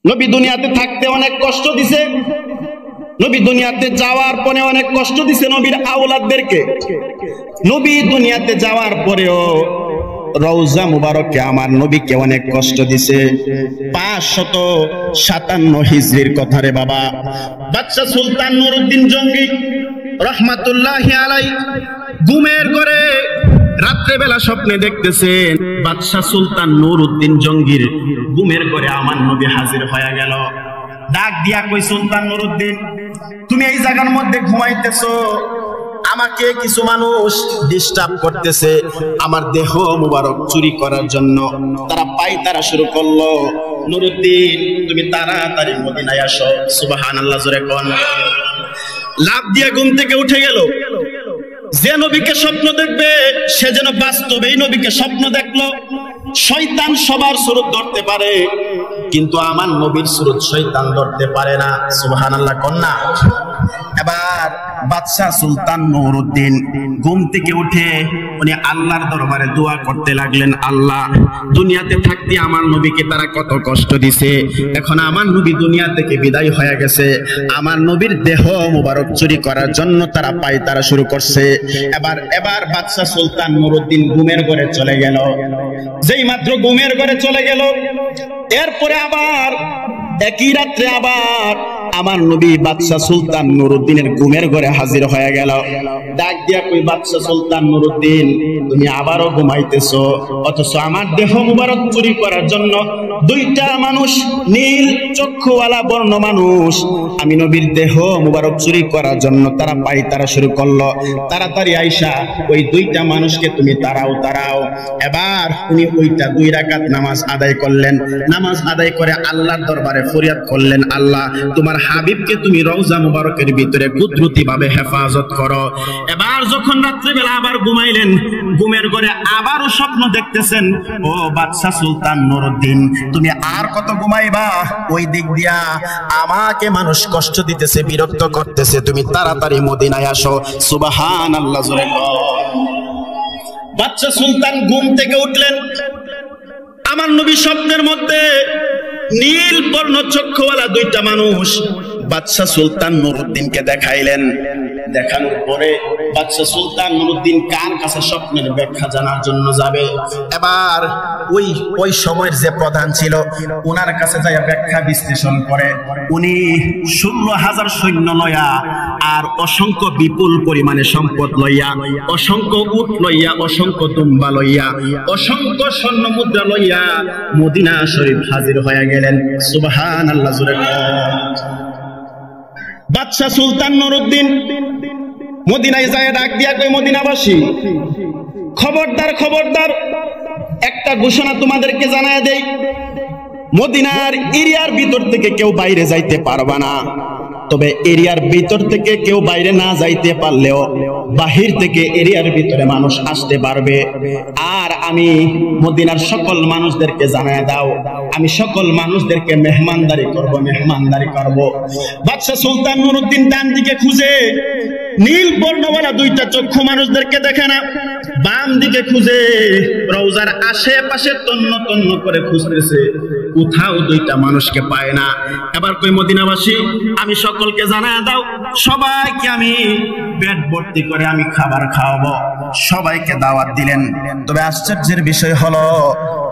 নবী দুনিয়াতে থাকতে অনেক কষ্ট দিছে, নবী দুনিয়াতে যাওয়ার পরে অনেক কষ্ট দিছে নবীর আওলাদদেরকে। নবী দুনিয়াতে যাওয়ার পরেও রওজা মুবারকে আমার নবীকে অনেক কষ্ট দিছে। 557 হিজরির কথা রে বাবা। বাদশা সুলতান নুরউদ্দিন জঙ্গি রহমাতুল্লাহি আলাই ঘুমের ঘরে রাত্রে বেলা স্বপ্নে দেখতেছেন বাদশা সুলতান নুরউদ্দিন জঙ্গির ঘুমের ঘরে আমার নবী হাজির হয়ে গেল। ডাক দিয়া কই, সুলতান নুরউদ্দিন, তুমি এই জায়গার মধ্যে ঘুমাইতেছো, আমাকে কিছু মানুষ ডিস্টার্ব করতেছে আমার দেহ মুবারক চুরি করার জন্য। তারা পায়তারা শুরু করলো, নুরউদ্দিন তুমি তাড়াতাড়ি মদিনায় আসো। সুবহানাল্লাহ, জোরে কোন। লাফ দিয়ে ঘুম থেকে উঠে গেল। যে নবীকে স্বপ্ন দেখবে সে যেন বাস্তবে এই নবীকে স্বপ্ন দেখলো। শয়তান সবার সুরত ধরতে পারে, কিন্তু আমার নবীর সুরত শয়তান ধরতে পারে না। সুবহানাল্লাহ কন্যা। এবার বাদশা সুলতান নুরউদ্দিন ঘুম থেকে উঠে উনি আল্লাহর দরবারে দোয়া করতে লাগলেন, আল্লাহ, দুনিয়াতে থাকতে আমার নবীকে তারা কত কষ্ট দিছে, এখন আমার নবী দুনিয়া থেকে বিদায় হয়ে গেছে, আমার নবীর দেহ মুবারক চুরি করার জন্য তারা পায়তারা শুরু করছে। এবার বাদশা সুলতান নুরউদ্দিন ঘুমের ঘরে চলে গেল। যেই মাত্র ঘুমের ঘরে চলে গেল, এরপরে আবার একই রাত্রে আবার আমার নবী বাদশা সুলতান নুরউদ্দিনের ঘুমের ঘরে হাজির হয়ে গেল। ডাক দিয়া কই, বাদশা সুলতান নুরউদ্দিন, তুমি আবারও ঘুমাইতেছো, অথচ আমার দেহ মুবারক চুরি করার জন্য দুইটা মানুষ, নীল চক্ষুওয়ালা বর্ণ মানুষ, আমি নবীর দেহ মুবারক চুরি করার জন্য তারা পায়তারা শুরু করলো। তাড়াতাড়ি আইসা ওই দুইটা মানুষকে তুমি তাড়াও। এবার উনি ওইটা 2 রাকাত নামাজ আদায় করলেন। নামাজ আদায় করে আল্লাহর দরবারে ফরিয়াদ করলেন, আল্লাহ, তোমার হাবিবকে তুমি রওজা মুবারকের ভিতরে কুদরতি ভাবে হেফাজত করো। এবার যখন রাত্রিবেলা আবার ঘুমাইলেন, ঘুমের ঘরে আবারও স্বপ্ন দেখতেছেন, ও বাদশা সুলতান নুরউদ্দিন, তুমি আর কত ঘুমাইবা? ওই দিক দিয়া আমাকে মানুষ কষ্ট দিতেছে, বিরক্ত করতেছে, তুমি তাড়াতাড়ি মদিনায় আসো। সুবহানাল্লাহ, জোরে বাদশা সুলতান ঘুম থেকে উঠলেন। আমার নবী স্বপ্নের মধ্যে নীল বর্ণ চক্ষুওয়ালা দুইটা মানুষ বাদশা সুলতান নুরউদ্দিনকে দেখাইলেন। দেখানোর পরে বাদশা সুলতান নুরউদ্দিন কার কাছে স্বপ্নের ব্যাখ্যা জানার জন্য যাবে। এবার ওই সময়ের যে প্রধান ছিল ওনার কাছে যায় ব্যাখ্যা বিশ্লেষণ করে। উনি 16,000 সৈন্য লইয়া আর অসংখ্য বিপুল পরিমাণে সম্পদ লইয়া, অসংখ্য উট লইয়া, অসংখ্য দুম্বা লইয়া, অসংখ্য স্বর্ণ মুদ্রা লইয়া মদিনা শরীফ হাজির হয়ে গেলেন। সুবহানাল্লাহ, জোরে বাদশা সুলতান নুরউদ্দিন মদিনায় যায়, ডাক দিয়া কই, মদিনাবাসী, খবরদার, একটা ঘোষণা তোমাদেরকে জানায় দেই, মদিনার এরিয়ার ভিতর থেকে কেউ বাইরে যাইতে পারবা না। তবে এরিয়ার ভিতর থেকে কেউ বাইরে না যাইতে পারলেও বাহির থেকে এরিয়ার ভিতরে মানুষ আসতে পারবে। আর আমি মদিনার সকল মানুষদেরকে জানায় দাও, আমি সকল মানুষদেরকে মেহমানদারি করব। বাদশা সুলতান নুরউদ্দিন ডান দিকে খুঁজে নীল বর্ণওয়ালা দুইটা চক্ষু মানুষদেরকে দেখে না, বাম দিকে খুঁজে রওজার আশেপাশে তন্ন করে খুঁজতেছে, কোথাও দুইটা মানুষকে পায় না। এবার কই, মদিনাবাসী, আমি সকলকে জানায় দাও, সবাইকে আমি পেট ভর্তি করে আমি খাবার খাওয়াবো। সবাইকে দাওয়াত দিলেন। তবে আশ্চর্যের বিষয় হলো,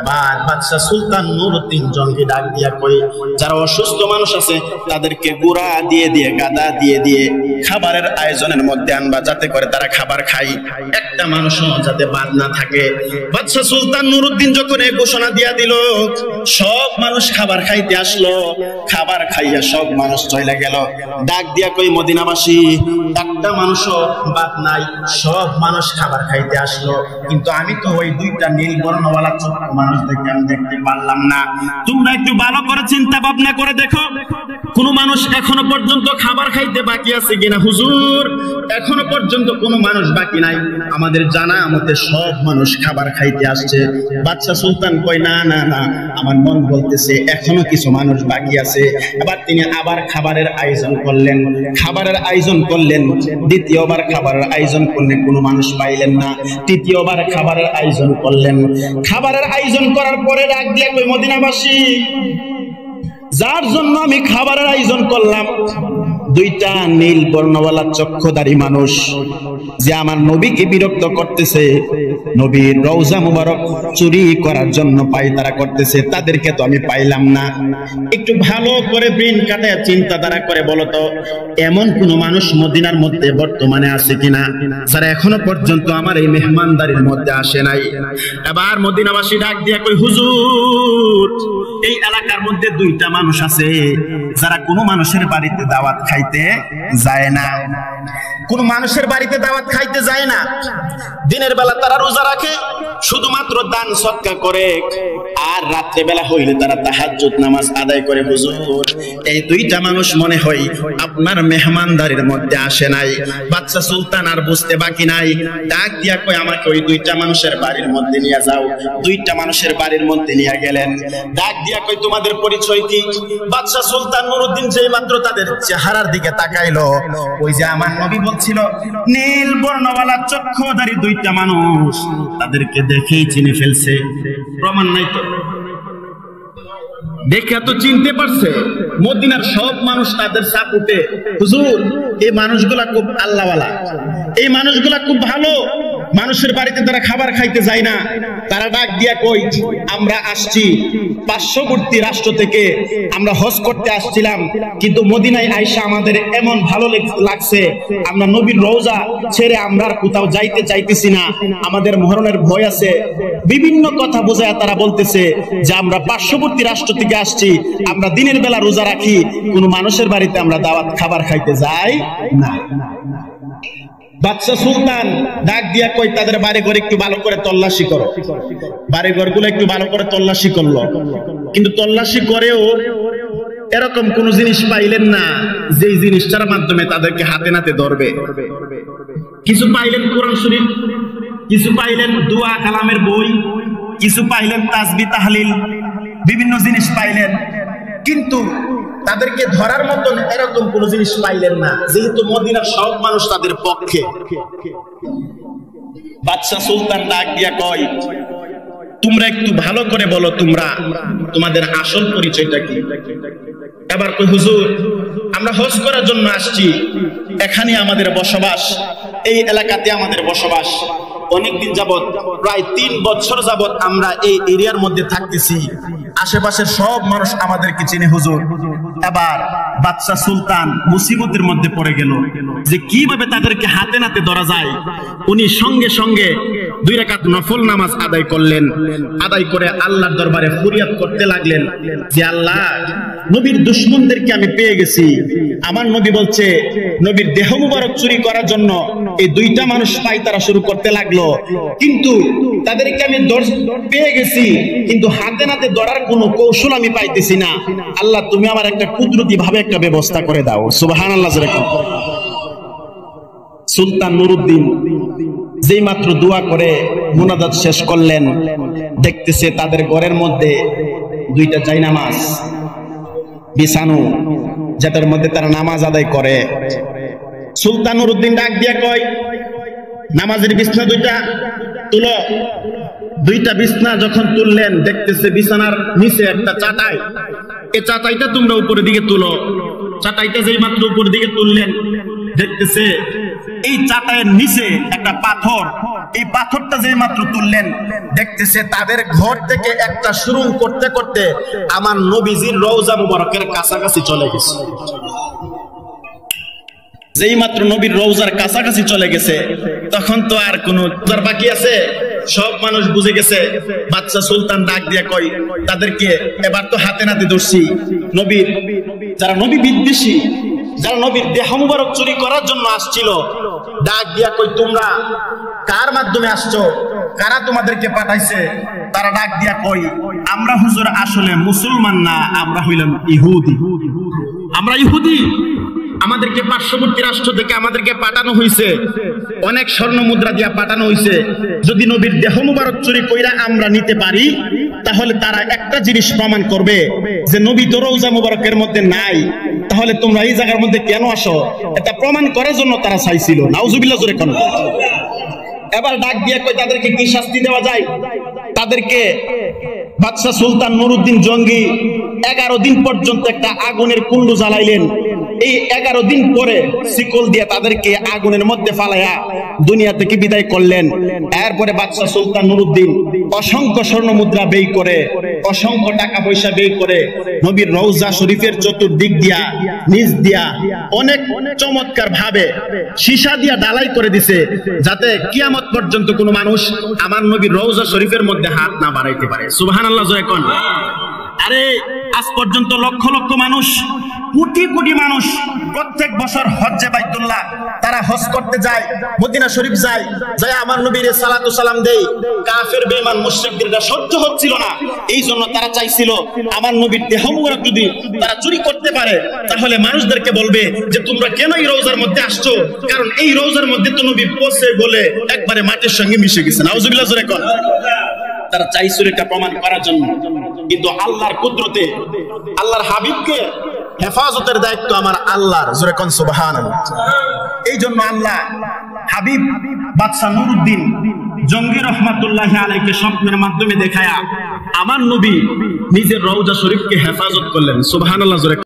এবার বাদশা সুলতান নুরউদ্দিন জঙ্গি ডাক দিয়া কই, যারা অসুস্থ মানুষ আছে তাদেরকে গুড়া দিয়ে গাদা দিয়ে খাবারের আয়োজনের মধ্যে আনবা, যাতে করে তারা খাবার খায়, একটা মানুষও যাতে বাদ না থাকে। বাদশা সুলতান নুরউদ্দিন যখন এই ঘোষণা দিয়া দিল, সব মানুষ খাবার খাইতে আসলো। খাবার খাইয়া সব মানুষ চলে গেল। ডাক দিয়া কই, মদিনাবাসী, একটা মানুষও বাদ নাই, সব মানুষ খাবার খাইতে আসলো, কিন্তু আমি তো ওই দুইটা নীল বর্ণওয়ালা ছোট্ট মানুষদেরকে আমি দেখতে পারলাম না। তোমরা একটু ভালো করে চিন্তা ভাবনা করে দেখো, কোন মানুষ এখনো পর্যন্ত খাবার খাইতে বাকি আছে কিনা? হুজুর, এখনো পর্যন্ত কোনো মানুষ বাকি নাই, আমাদের জানা মতে সব মানুষ খাবার খাইতে আসছে। বাদশা সুলতান কয়, না, আমার মন বলতেছে এখনো কিছু মানুষ বাকি আছে। এবার তিনি আবার খাবারের আয়োজন করলেন। দ্বিতীয়বার খাবারের আয়োজন করলেন, কোনো মানুষ পাইলেন না। তৃতীয়বার খাবারের আয়োজন করলেন। খাবারের আয়োজন করার পরে ডাক দিয়ে কই, মদিনাবাসী, যার জন্য আমি খাবারের আয়োজন করলাম, দুইটা নীল বর্ণওয়ালা চক্ষুধারী মানুষ যে আমার নবীকে বিরক্ত করতেছে, নবীর রওজা মুবারক চুরি করার জন্য পায়তারা করতেছে, তাদেরকে তো আমি পাইলাম না। একটু ভালো করে ব্রেন কাটায় চিন্তাধারা করে বলো তো, এমন কোন মানুষ মদিনার মধ্যে বর্তমানে আছে কিনা যারা এখনো পর্যন্ত আমার এই মেহমানদারির মধ্যে আসে নাই? এবার মদিনাবাসী ডাক দিয়া কই, হুজুর এই এলাকার মধ্যে দুইটা মানুষ আছে যারা কোনো মানুষের বাড়িতে দাওয়াত খাইতে যায় না, কোন মানুষের বাড়িতে দাওয়াত খাইতে যায় না। দিনের বেলা তারা রোজা রাখে, শুধুমাত্র দান সদকা করে, আর রাত্রে বেলা হইলে তারা তাহাজ্জুদ নামাজ আদায় করে। হুজুর এই দুইটা মানুষ মনে হয় আপনার মেহমানদারির মধ্যে আসে নাই। বাদশা সুলতান আর বুঝতে বাকি নাই, ডাক দিয়া কই, আমাকে ওই দুইটা মানুষের বাড়ির মধ্যে নিয়ে যাও। দুইটা মানুষের বাড়ির মধ্যে নিয়ে গেলেন। ডাক দিয়া কই, তোমাদের পরিচয় কি? বাদশা সুলতান নুরউদ্দিন যেই মাত্র তাদের চেহারার দিকে তাকাইলো, ওই যে আমার নবী বলছিল নীল বর্ণওয়ালা চক্ষুধারী দুইটা মানুষ, তাদেরকে দেখেই চিনে ফেলছে। প্রমাণ নাই তো, দেখে তো চিনতে পারছে। মদিনার সব মানুষ তাদের সাপোর্টে, হুজুর এই মানুষগুলা খুব আল্লাহওয়ালা, এই মানুষগুলা খুব ভালো, মানুষের বাড়িতে তারা খাবার খাইতে যায় না। তারা ডাক দিয়া কই, আমরা আসছি পার্শ্ববর্তী রাষ্ট্র থেকে, আমরা হজ করতে আসছিলাম, কিন্তু মদিনায় আইসা আমাদের এমন ভালো লাগছে, আমরা নবীর রওজা ছেড়ে আমরা আর কোথাও যাইতে চাইতেছি না, আমাদের মরণের ভয় আছে। বিভিন্ন কথা বোঝায় তারা বলতেছে যে আমরা পার্শ্ববর্তী রাষ্ট্র থেকে আসছি, আমরা দিনের বেলা রোজা রাখি, কোন মানুষের বাড়িতে আমরা দাওয়াত খাবার খাইতে যাই না। বাদশা সুলতান ডাক দিয়া কই, তাদের বাড়ি ঘর একটু ভালো করে তল্লাশি করো। বাড়ি ঘর গুলো একটু ভালো করে তল্লাশি করলো, কিন্তু তল্লাশি করেও এরকম কোন জিনিস পাইলেন না যে জিনিসটার মাধ্যমে তাদেরকে হাতে নাতে ধরবে। কিছু পাইলেন কোরআন শরীফ, কিছু পাইলেন দোয়া কালামের বই, কিছু পাইলেন তাসবিহ তাহলিল, বিভিন্ন জিনিস পাইলেন, কিন্তু তাদেরকে ধরার মতন এরকম কোন জিনিস পাইলেন না, যেহেতু মদিনার সব মানুষ তাদের পক্ষে। বাদশা সুলতান ডাক দিয়া কয়, তোমরা একটু ভালো করে বলো, তোমাদের আসল পরিচয়টা কি? এবার কই, হুজুর আমরা হজ করার জন্য আসছি, এখানে আমাদের বসবাস, এই এলাকাতে আমাদের বসবাস, অনেকদিন যাবত, প্রায় 3 বছর যাবত আমরা এই এরিয়ার মধ্যে থাকতেছি, আশেপাশের সব মানুষ আমাদেরকে চিনে হুজুর। এবার বাদশা সুলতান মুসিবতের মধ্যে পড়ে গেল যে কিভাবে তাদেরকে হাতে নাতে ধরা যায়। উনি সঙ্গে সঙ্গে 2 রাকাত নফল নামাজ আদায় করলেন। আদায় করে আল্লাহর দরবারে ফরিয়াদ করতে লাগলেন যে আল্লাহ, নবীর দুশমনদেরকে আমি পেয়ে গেছি। আমার নবী বলছে নবীর দেহ মুবারক চুরি করার জন্য এই 2টা মানুষ পায়তারা শুরু করতে লাগলো, কিন্তু তাদেরকে আমি পেয়ে গেছি, কিন্তু হাতে নাতে ধরার কোনো কৌশল আমি পাইতেছি না। আল্লাহ তুমি আমার একটা কুদরতি ভাবে একটা ব্যবস্থা করে দাও। সুবহানাল্লাহ। সুলতান নুরউদ্দিন যেই মাত্র দোয়া করে মুনাজাত শেষ করলেন, দেখতেছে তাদের ঘরের মধ্যে 2টা জায়নামাজ বিছানো, যেটার মধ্যে তারা নামাজ আদায় করে। সুলতান নুরউদ্দিন ডাক দিয়া কয়, নামাজের বিছনা 2টা তুলো। 2টা বিছনা যখন তুললেন, দেখতেছে বিছানার নিচে একটা চাটাই, এই চাটাইটা তোমরা উপরের দিকে তুলো। চাটাইটা যেই মাত্র উপরের দিকে তুললেন, দেখতেছে এই চাটাইয়ের নিচে একটা পাথর, এই পাথরটা যেই মাত্র তুললেন, দেখতেছে তাদের ঘর থেকে একটা সুরুং করতে করতে আমার নবীজির রওজা মুবারকের কাছাকাছি চলে গেছে। যেই মাত্র নবীর রওজার কাছাকাছি চলে গেছে, তখন তো আর কোনো বাকি আছে, সব মানুষ বুঝে গেছে। বাদশা সুলতান ডাক দিয়া কয়, তাদেরকে এবার তো হাতে নাতে ধরছি, নবীর যারা নবী বিদ্বেষী, যারা নবীর দেহ মুবারক চুরি করার জন্য আসছিল, ডাক দিয়া কই, তোমরা কার মাধ্যমে আসছো, কারা তোমাদেরকে পাঠাইছে? তারা ডাক দিয়া কই, আমরা হুজুর আসলে মুসলমান না, আমরা হইলাম ইহুদি। আমরা ইহুদি, আমাদেরকে পার্শ্ববর্তী রাষ্ট্র থেকে আমাদেরকে পাঠানো হয়েছে, অনেক স্বর্ণ মুদ্রা দিয়া পাঠানো হয়েছে। যদি নবীর দেহ মুবারক চুরি কইরা আমরা নিতে পারি, তাহলে তারা একটা জিনিস প্রমাণ করবে যে নবী তো রওজা মুবারকের মধ্যে নাই, তাহলে তোমরা এই জায়গার মধ্যে কেন আসো? এটা প্রমাণ করার জন্য তারা চাইছিল। নাউজুবিল্লাহ জোরে কোন। এবার ডাক দিয়া কই, তাদেরকে কি শাস্তি দেওয়া যায়? তাদেরকে বাদশাহ সুলতান নুরউদ্দিন জঙ্গি 11 দিন পর্যন্ত একটা আগুনের কুণ্ড জ্বালাইলেন। এই 11 দিন পরে শিকল দিয়ে তাদেরকে আগুনের মধ্যে ফালাইয়া দুনিয়া থেকে বিদায় করলেন। এরপরে বাদশাহ সুলতান নুরউদ্দিন অসংখ্য স্বর্ণ মুদ্রা ব্যয় করে, অসংখ্য টাকা পয়সা ব্যয় করে নবীর রওজা শরীফের চতুর্দিক দিয়া, নিচ দিয়া অনেক চমৎকার ভাবে সীসা দিয়া ঢালাই করে দিছে, যাতে কিয়ামত পর্যন্ত কোনো মানুষ আমার নবীর রওজা শরীফের মধ্যে হাত না বাড়াইতে পারে। সুবহানাল্লাহ জয় কোন। আরে আজ পর্যন্ত লক্ষ লক্ষ মানুষ, কোটি কোটি মানুষ প্রত্যেক বছর হজ্জে বাইতুল্লাহ তারা হজ করতে যায়, মদিনা শরীফ যায়, যায় আমার নবীর সালাতু সালাম দেই। কাফের বেঈমান মুশরিকদের এটা সহ্য হচ্ছিল না, এই জন্য তারা চাইছিল আমার নবীর দেহ মুবারক যদি তারা চুরি করতে পারে তাহলে মানুষদেরকে বলবে যে তোমরা কেন এই রওজার মধ্যে আসছো, কারণ এই রওজার মধ্যে তো নবী পচে গলে একবারে মাটির সঙ্গে মিশে গেছে। নাউজুবিল্লাহ জোরে কোন। তারা চাইছিল এটা প্রমাণ করার জন্য, কিন্তু আল্লাহর কুদরতে আল্লাহর হাবিবকে হেফাজতের দায়িত্ব আমার আল্লাহর। জোরে কোন সুবহানাল্লাহ। এই জন্য আল্লাহ হাবিব বাদশাহ নুরউদ্দিন জঙ্গি রহমাতুল্লাহি আলাইহিকে স্বপ্নের মাধ্যমে দেখায়া আমার নবী নিজের রওজা শরীফকে হেফাজত করলেন। সুবহানাল্লাহ জোরে।